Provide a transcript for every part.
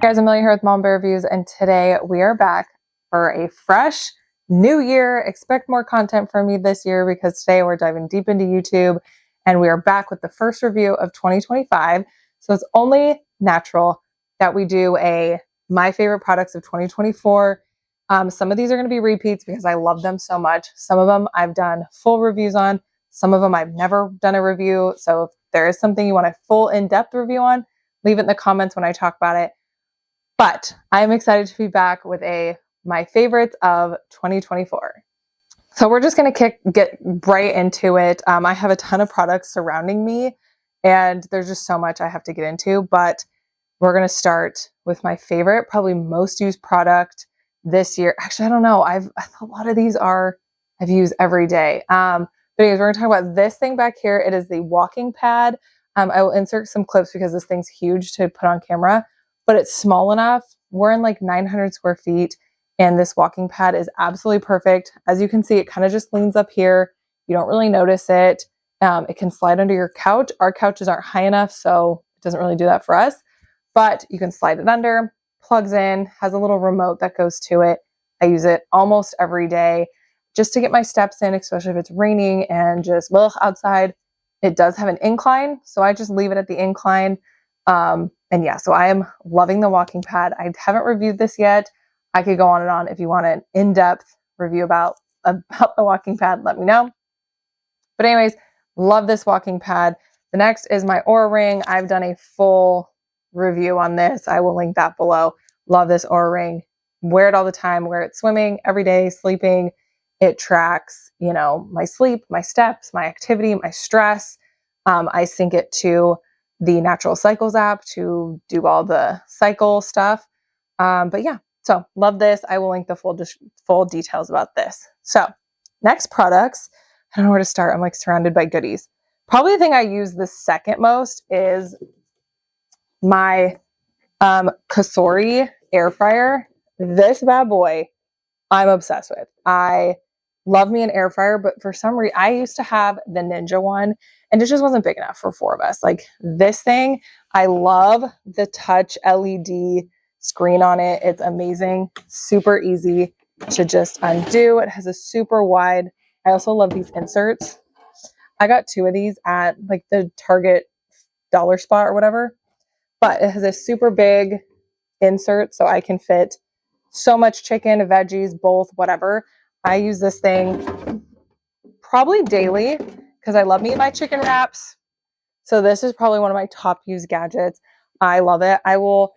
Hey guys, Amelia here with Mom Bear Reviews, and today we are back for a fresh new year. Expect more content from me this year because today we're diving deep into YouTube and we are back with the first review of 2025. So it's only natural that we do a my favorite products of 2024. Some of these are going to be repeats because I love them so much. Some of them I've done full reviews on. Some of them I've never done a review. So if there is something you want a full in-depth review on, leave it in the comments when I talk about it. But I'm excited to be back with my favorites of 2024. So we're just going to get right into it. I have a ton of products surrounding me, and there's just so much I have to get into. But we're going to start with my favorite, probably most used product this year. Actually, I don't know. A lot of these I've used every day. But anyways, we're going to talk about this thing back here. It is the walking pad. I will insert some clips because this thing's huge to put on camera, but it's small enough. We're in like 900 square feet, and this walking pad is absolutely perfect. As you can see, it kind of just leans up here. You don't really notice it. It can slide under your couch. Our couches aren't high enough, so it doesn't really do that for us, but you can slide it under, plugs in, has a little remote that goes to it. I use it almost every day just to get my steps in, especially if it's raining and just outside. It does have an incline, so I just leave it at the incline. And yeah, so I am loving the walking pad. I haven't reviewed this yet. I could go on and on. If you want an in-depth review about the walking pad, let me know. But anyways, love this walking pad. The next is my Oura Ring. I've done a full review on this. I will link that below. Love this Oura Ring. Wear it all the time. Wear it swimming, every day, sleeping. It tracks, my sleep, my steps, my activity, my stress. I sync it to the Natural Cycles app to do all the cycle stuff. But yeah, so love this. I will link the full details about this. So next products, I don't know where to start. I'm like surrounded by goodies. Probably the thing I use the second most is my Cosori air fryer. This bad boy, I'm obsessed with. I love me an air fryer, but for some reason, I used to have the Ninja one, and it just wasn't big enough for 4 of us. Like this thing, I love the touch LED screen on it. It's amazing, super easy to just undo. It has a super wide. I also love these inserts. I got 2 of these at like the Target dollar spot or whatever, but it has a super big insert so I can fit so much chicken, veggies, both, whatever. I use this thing probably daily because I love me my chicken wraps. So this is probably one of my top used gadgets. I love it. I will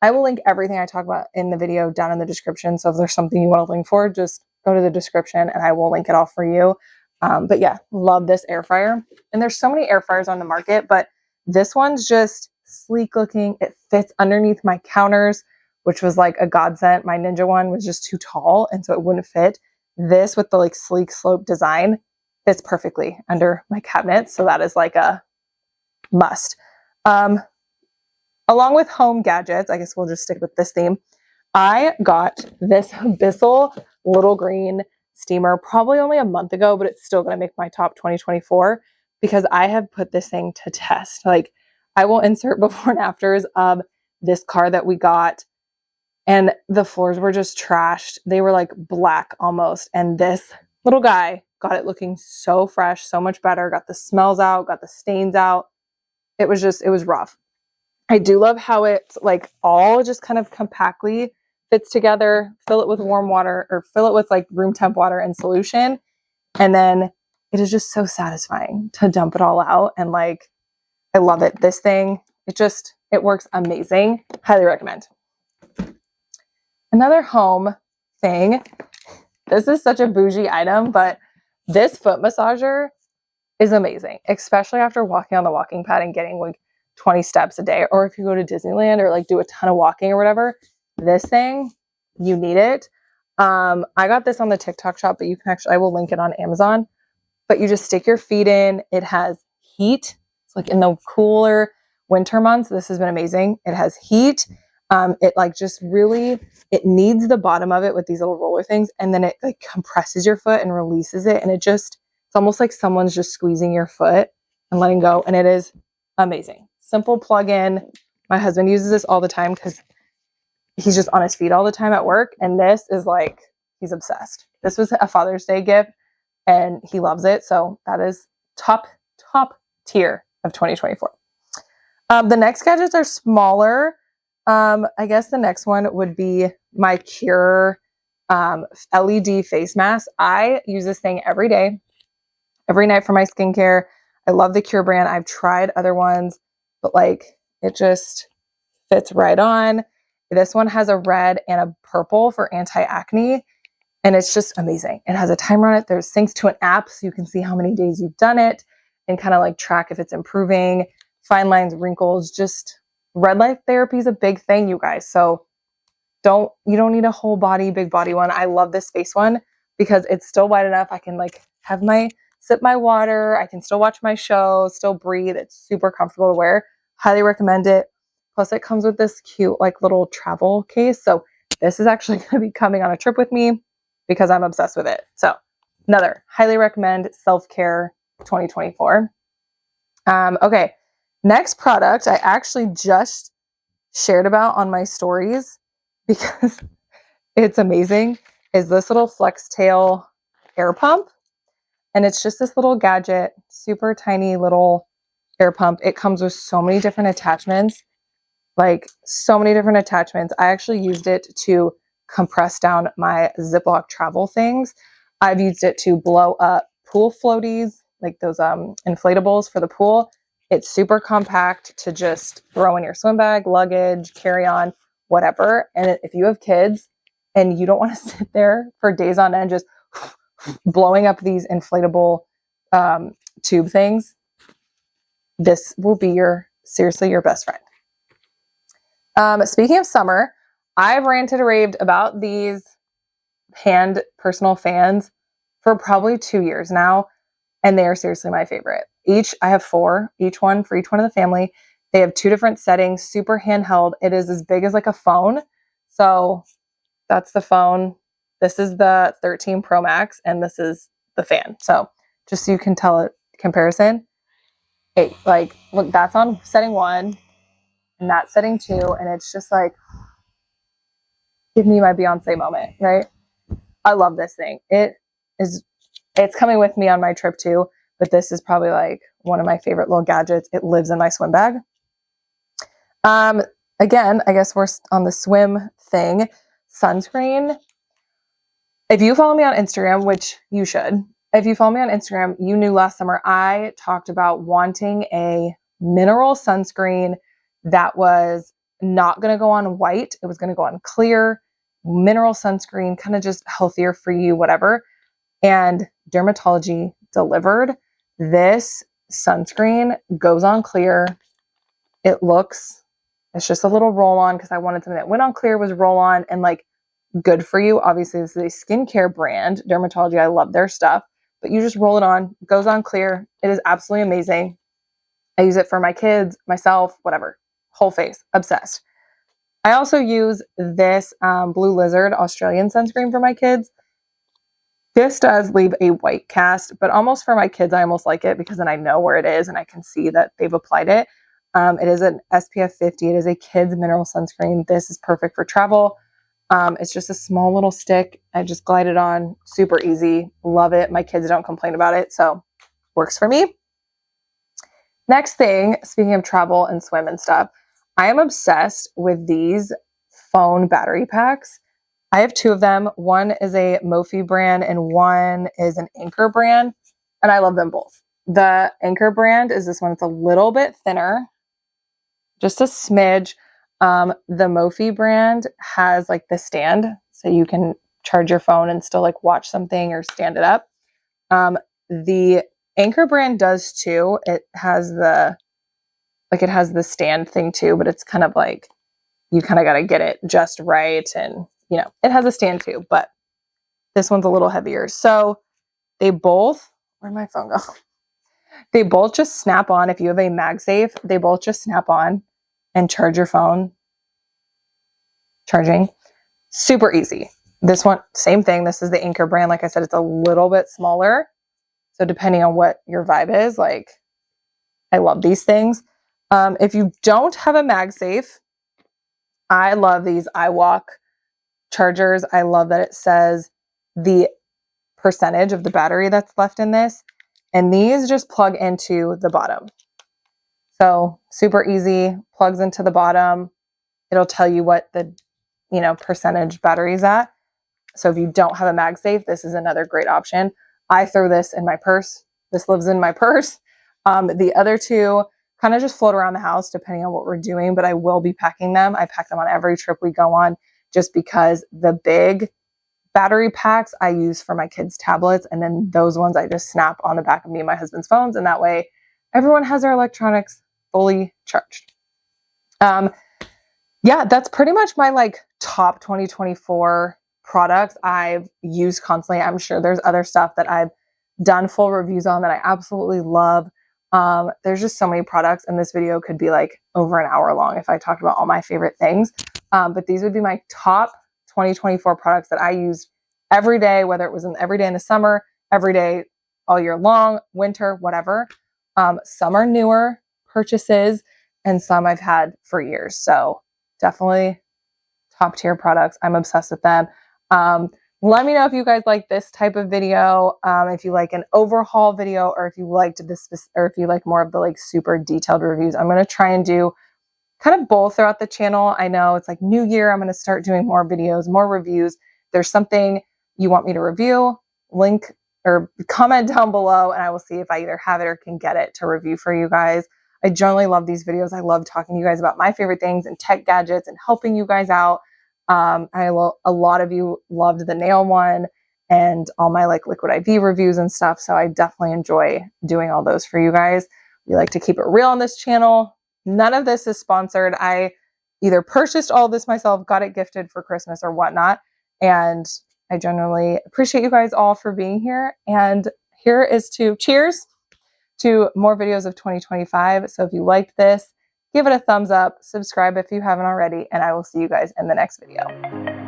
link everything I talk about in the video down in the description. So if there's something you want to link for, just go to the description and I will link it all for you. But yeah, love this air fryer. And there's so many air fryers on the market, but this one's just sleek looking. It fits underneath my counters, which was like a godsend. My Ninja one was just too tall, and so it wouldn't fit. This with the like sleek slope design fits perfectly under my cabinet. So that is like a must. Along with home gadgets, I guess we'll just stick with this theme. I got this Bissell little green steamer probably only a month ago, but it's still going to make my top 2024 because I have put this thing to test. Like I will insert before and afters of this car that we got, and the floors were just trashed. They were like black almost. And this little guy got it looking so fresh, so much better. Got the smells out, got the stains out. It was rough. I do love how it's like all just kind of compactly fits together. Fill it with warm water or fill it with like room temp water and solution. And then it is just so satisfying to dump it all out. And like, I love it. This thing, it works amazing. Highly recommend. Another home thing. This is such a bougie item, but this foot massager is amazing, especially after walking on the walking pad and getting like 20 steps a day, or if you go to Disneyland or like do a ton of walking or whatever. This thing, you need it. I got this on the TikTok shop, but I will link it on Amazon. But you just stick your feet in. It has heat. It's like in the cooler winter months, this has been amazing. It has heat. It like just really, it needs the bottom of it with these little roller things, and then it like compresses your foot and releases it, and it's almost like someone's just squeezing your foot and letting go, and it is amazing. Simple plug-in. My husband uses this all the time because he's just on his feet all the time at work. And this is like, he's obsessed. This was a Father's Day gift and he loves it. So that is top tier of 2024. The next gadgets are smaller. I guess the next one would be my Cure LED face mask. I use this thing every day, every night for my skincare. I love the Cure brand. I've tried other ones, but like it just fits right on. This one has a red and a purple for anti-acne, and it's just amazing. It has a timer on it. There's syncs to an app so you can see how many days you've done it and kind of like track if it's improving. Fine lines, wrinkles, just red light therapy is a big thing, you guys. So you don't need a whole body, big body one. I love this face one because it's still wide enough. I can like sip my water. I can still watch my show, still breathe. It's super comfortable to wear. Highly recommend it. Plus it comes with this cute like little travel case. So this is actually going to be coming on a trip with me because I'm obsessed with it. So another highly recommend self-care 2024. Okay. Next product I actually just shared about on my stories because it's amazing is this little FlexTail air pump. And it's just this little gadget, super tiny little air pump. It comes with so many different attachments, like so many different attachments. I actually used it to compress down my Ziploc travel things. I've used it to blow up pool floaties, like those inflatables for the pool. It's super compact to just throw in your swim bag, luggage, carry on, whatever. And if you have kids and you don't want to sit there for days on end just blowing up these inflatable tube things, this will be seriously your best friend. Speaking of summer, I've ranted and raved about these hand personal fans for probably 2 years now, and they are seriously my favorite. I have 4, each one for each one of the family. They have 2 different settings, super handheld. It is as big as like a phone. So that's the phone. This is the 13 Pro Max, and this is the fan. So just so you can tell it comparison. Like, look, that's on setting 1, and that's setting 2, and it's just like, give me my Beyonce moment, right? I love this thing. It's coming with me on my trip too, but this is probably like one of my favorite little gadgets. It lives in my swim bag. Again, I guess we're on the swim thing. Sunscreen. If you follow me on Instagram, which you should, if you follow me on Instagram, you knew last summer I talked about wanting a mineral sunscreen that was not going to go on white. It was going to go on clear, mineral sunscreen, kind of just healthier for you, whatever. And Dermatology delivered. This sunscreen goes on clear. It's just a little roll on because I wanted something that went on clear, was roll on and like good for you. Obviously, this is a skincare brand, Dermatology. I love their stuff, but you just roll it on, goes on clear. It is absolutely amazing. I use it for my kids, myself, whatever, whole face, obsessed. I also use this Blue Lizard Australian sunscreen for my kids. This does leave a white cast, but almost for my kids, I almost like it because then I know where it is and I can see that they've applied it. It is an SPF 50. It is a kids mineral sunscreen. This is perfect for travel. It's just a small little stick. I just glide it on. Super easy. Love it. My kids don't complain about it, so works for me. Next thing, speaking of travel and swim and stuff, I am obsessed with these phone battery packs. I have 2 of them. One is a Mophie brand and one is an Anchor brand, and I love them both. The Anchor brand is this one. It's a little bit thinner, just a smidge. The Mophie brand has like the stand, so you can charge your phone and still like watch something or stand it up. The Anchor brand does too. It has the stand thing too, but it's kind of like, you kind of got to get it just right. And it has a stand too, but this one's a little heavier. So where'd my phone go? They both just snap on. If you have a MagSafe, they both just snap on and charge your phone. Charging. Super easy. This one, same thing. This is the Anchor brand. Like I said, it's a little bit smaller. So depending on what your vibe is, like, I love these things. If you don't have a MagSafe, I love these iWalk chargers. I love that it says the percentage of the battery that's left in this. And these just plug into the bottom. So super easy, plugs into the bottom. It'll tell you what the, percentage battery is at. So if you don't have a MagSafe, this is another great option. I throw this in my purse. This lives in my purse. The other two kind of just float around the house depending on what we're doing, but I will be packing them. I pack them on every trip we go on just because the big battery packs I use for my kids' tablets, and then those ones I just snap on the back of me and my husband's phones, and that way everyone has their electronics fully charged. Yeah, that's pretty much my top 2024 products I've used constantly. I'm sure there's other stuff that I've done full reviews on that I absolutely love. There's just so many products, and this video could be over an hour long if I talked about all my favorite things. But these would be my top 2024 products that I used every day, whether it was every day in the summer, every day all year long, winter, whatever. Some are newer purchases, and some I've had for years. So definitely top tier products. I'm obsessed with them. Let me know if you guys like this type of video, if you like an overhaul video, or if you liked this, or if you like more of the super detailed reviews. I'm going to try and do kind of both throughout the channel. I know it's new year. I'm going to start doing more videos, more reviews. If there's something you want me to review, link or comment down below, and I will see if I either have it or can get it to review for you guys. I generally love these videos. I love talking to you guys about my favorite things and tech gadgets and helping you guys out. A lot of you loved the nail one and all my Liquid IV reviews and stuff. So I definitely enjoy doing all those for you guys. We like to keep it real on this channel. None of this is sponsored. I either purchased all this myself, got it gifted for Christmas or whatnot. And I generally appreciate you guys all for being here. And here is to cheers to more videos of 2025. So if you liked this, give it a thumbs up, subscribe if you haven't already, and I will see you guys in the next video.